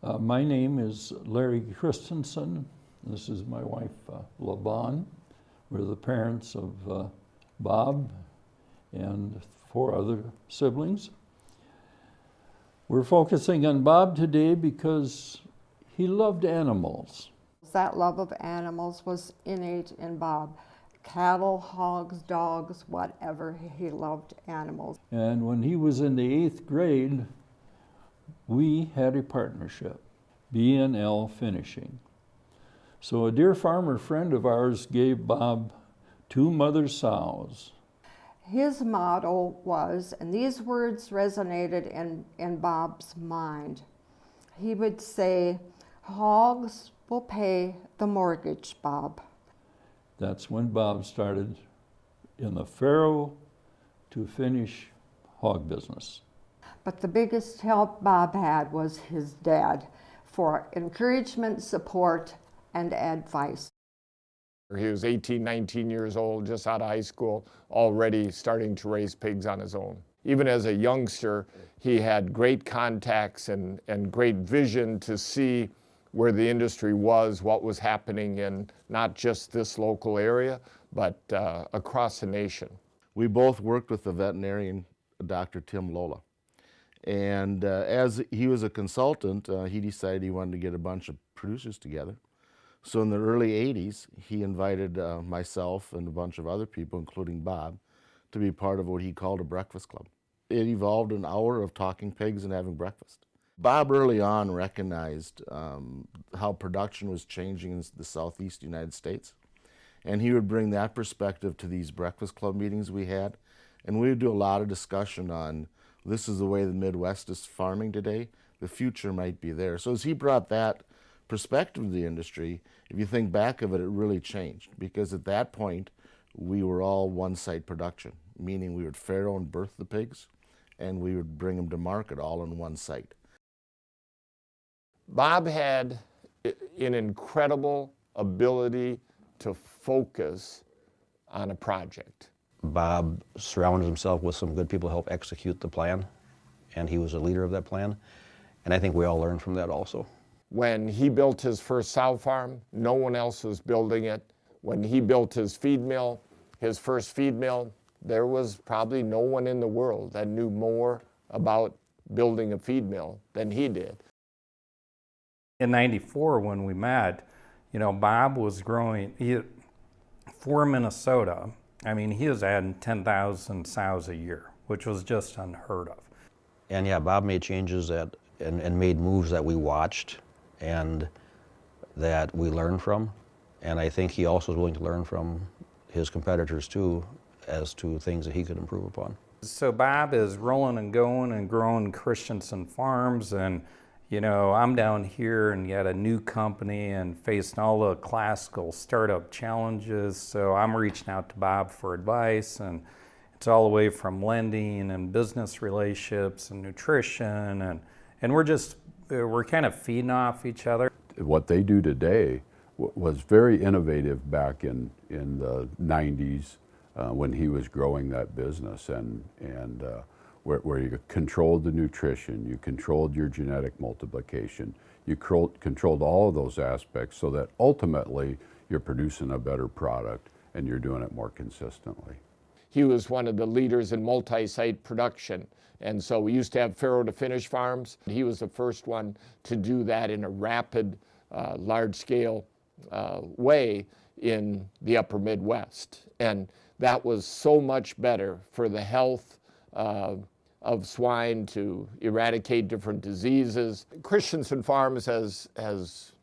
My name is Larry Christensen. This is my wife, LaVon. We're the parents of Bob and 4 other siblings. We're focusing on Bob today because he loved animals. That love of animals was innate in Bob. Cattle, hogs, dogs, whatever, he loved animals. And when he was in the 8th grade, we had a partnership, B&L Finishing. So a dear farmer friend of ours gave Bob 2 mother sows. His motto was, and these words resonated in Bob's mind, he would say, "Hogs will pay the mortgage, Bob." That's when Bob started in the farrow to finish hog business. But the biggest help Bob had was his dad for encouragement, support, and advice. He was 18, 19 years old, just out of high school, already starting to raise pigs on his own. Even as a youngster, he had great contacts and great vision to see where the industry was, what was happening in not just this local area, but across the nation. We both worked with the veterinarian, Dr. Tim Lola. And as he was a consultant, he decided he wanted to get a bunch of producers together. So in the early 80s, he invited myself and a bunch of other people, including Bob, to be part of what he called a breakfast club. It evolved an hour of talking pigs and having breakfast. Bob early on recognized how production was changing in the southeast United States. And he would bring that perspective to these breakfast club meetings we had. And we would do a lot of discussion on, this is the way the Midwest is farming today, the future might be there. So as he brought that perspective of the industry, if you think back of it, it really changed, because at that point we were all one-site production, meaning we would farrow and birth the pigs and we would bring them to market all in one site. Bob had an incredible ability to focus on a project. Bob surrounded himself with some good people to help execute the plan, and he was a leader of that plan, and I think we all learned from that also. When he built his first sow farm, no one else was building it. When he built his feed mill, his first feed mill, there was probably no one in the world that knew more about building a feed mill than he did. In '94, when we met, Bob was growing, for Minnesota, he was adding 10,000 sows a year, which was just unheard of. And yeah, Bob made changes and made moves that we watched and that we learned from. And I think he also was willing to learn from his competitors too, as to things that he could improve upon. So Bob is rolling and going and growing Christensen Farms, and I'm down here and yet a new company and facing all the classical startup challenges. So I'm reaching out to Bob for advice, and it's all the way from lending and business relationships and nutrition, and we're kind of feeding off each other. What they do today was very innovative back in the 90s when he was growing that business, and where you controlled the nutrition, you controlled your genetic multiplication, you controlled all of those aspects so that ultimately you're producing a better product and you're doing it more consistently. He was one of the leaders in multi-site production. And so we used to have farrow to finish farms. He was the first one to do that in a rapid, large-scale way in the upper Midwest. And that was so much better for the health of swine, to eradicate different diseases. Christensen Farms has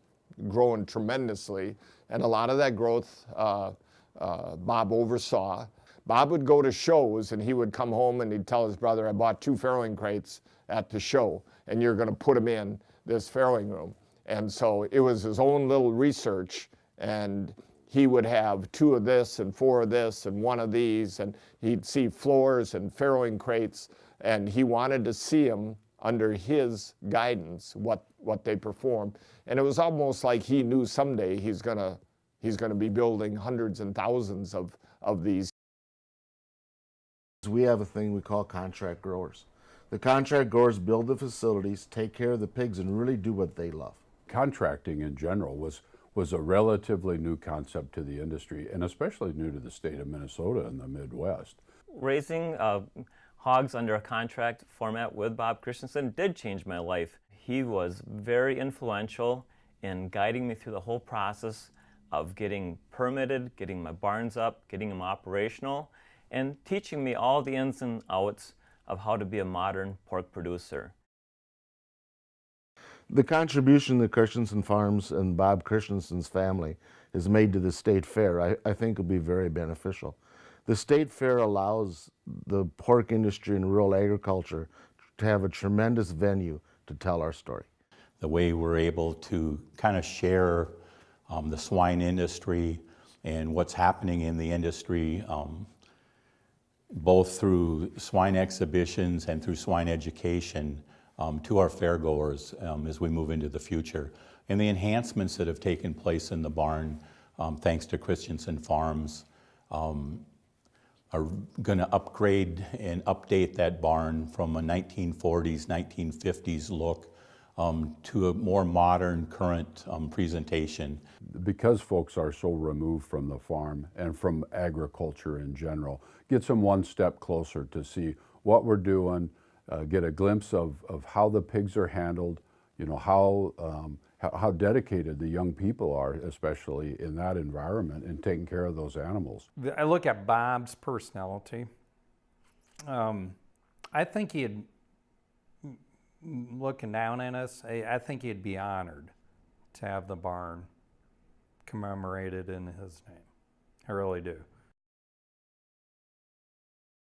grown tremendously, and a lot of that growth Bob oversaw. Bob would go to shows and he would come home and he'd tell his brother, I bought 2 farrowing crates at the show and you're gonna put them in this farrowing room. And so it was his own little research, and he would have 2 of this and 4 of this and 1 of these, and he'd see floors and farrowing crates, and he wanted to see them under his guidance, what they perform. And it was almost like he knew someday he's gonna be building hundreds and thousands of these. We have a thing we call contract growers. The contract growers build the facilities, take care of the pigs, and really do what they love. Contracting in general was a relatively new concept to the industry, and especially new to the state of Minnesota and the Midwest. Raising hogs under a contract format with Bob Christensen did change my life. He was very influential in guiding me through the whole process of getting permitted, getting my barns up, getting them operational, and teaching me all the ins and outs of how to be a modern pork producer. The contribution that Christensen Farms and Bob Christensen's family has made to the state fair, I think will be very beneficial. The state fair allows the pork industry and rural agriculture to have a tremendous venue to tell our story. The way we're able to kind of share the swine industry and what's happening in the industry, both through swine exhibitions and through swine education to our fairgoers as we move into the future. And the enhancements that have taken place in the barn, thanks to Christensen Farms, are going to upgrade and update that barn from a 1940s, 1950s look to a more modern, current presentation. Because folks are so removed from the farm and from agriculture in general, gets them one step closer to see what we're doing, get a glimpse of how the pigs are handled, you know, how dedicated the young people are, especially in that environment, and taking care of those animals. I look at Bob's personality. I think he'd, looking down at us, I think he'd be honored to have the barn commemorated in his name. I really do.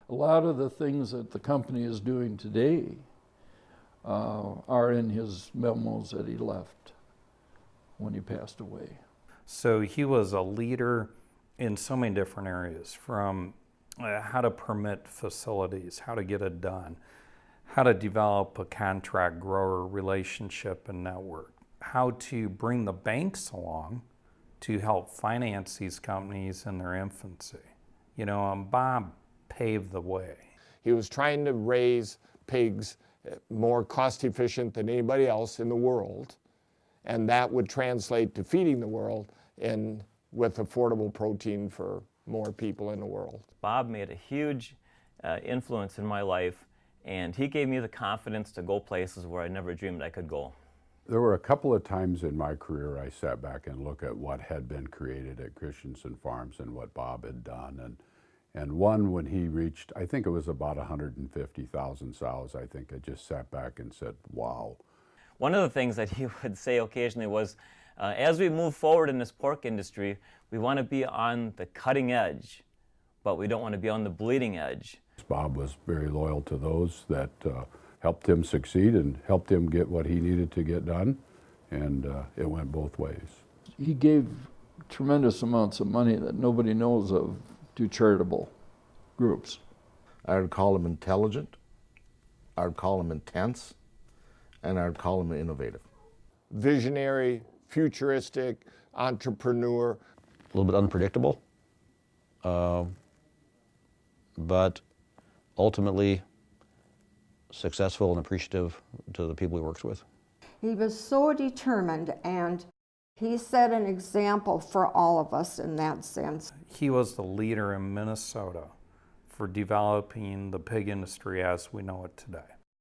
A lot of the things that the company is doing today are in his memos that he left when he passed away. So he was a leader in so many different areas, from how to permit facilities, how to get it done, how to develop a contract grower relationship and network, how to bring the banks along to help finance these companies in their infancy. You know, Bob paved the way. He was trying to raise pigs more cost efficient than anybody else in the world, and that would translate to feeding the world and with affordable protein for more people in the world. Bob made a huge influence in my life, and he gave me the confidence to go places where I never dreamed I could go. There were a couple of times in my career I sat back and looked at what had been created at Christensen Farms and what Bob had done. And one, when he reached, I think it was about 150,000 sows, I think I just sat back and said, wow. One of the things that he would say occasionally was, as we move forward in this pork industry, we want to be on the cutting edge, but we don't want to be on the bleeding edge. Bob was very loyal to those that helped him succeed and helped him get what he needed to get done, and it went both ways. He gave tremendous amounts of money that nobody knows of to charitable groups. I would call him intelligent, I would call him intense, and I would call him innovative. Visionary, futuristic, entrepreneur. A little bit unpredictable, but ultimately successful and appreciative to the people he works with. He was so determined, and he set an example for all of us in that sense. He was the leader in Minnesota for developing the pig industry as we know it today.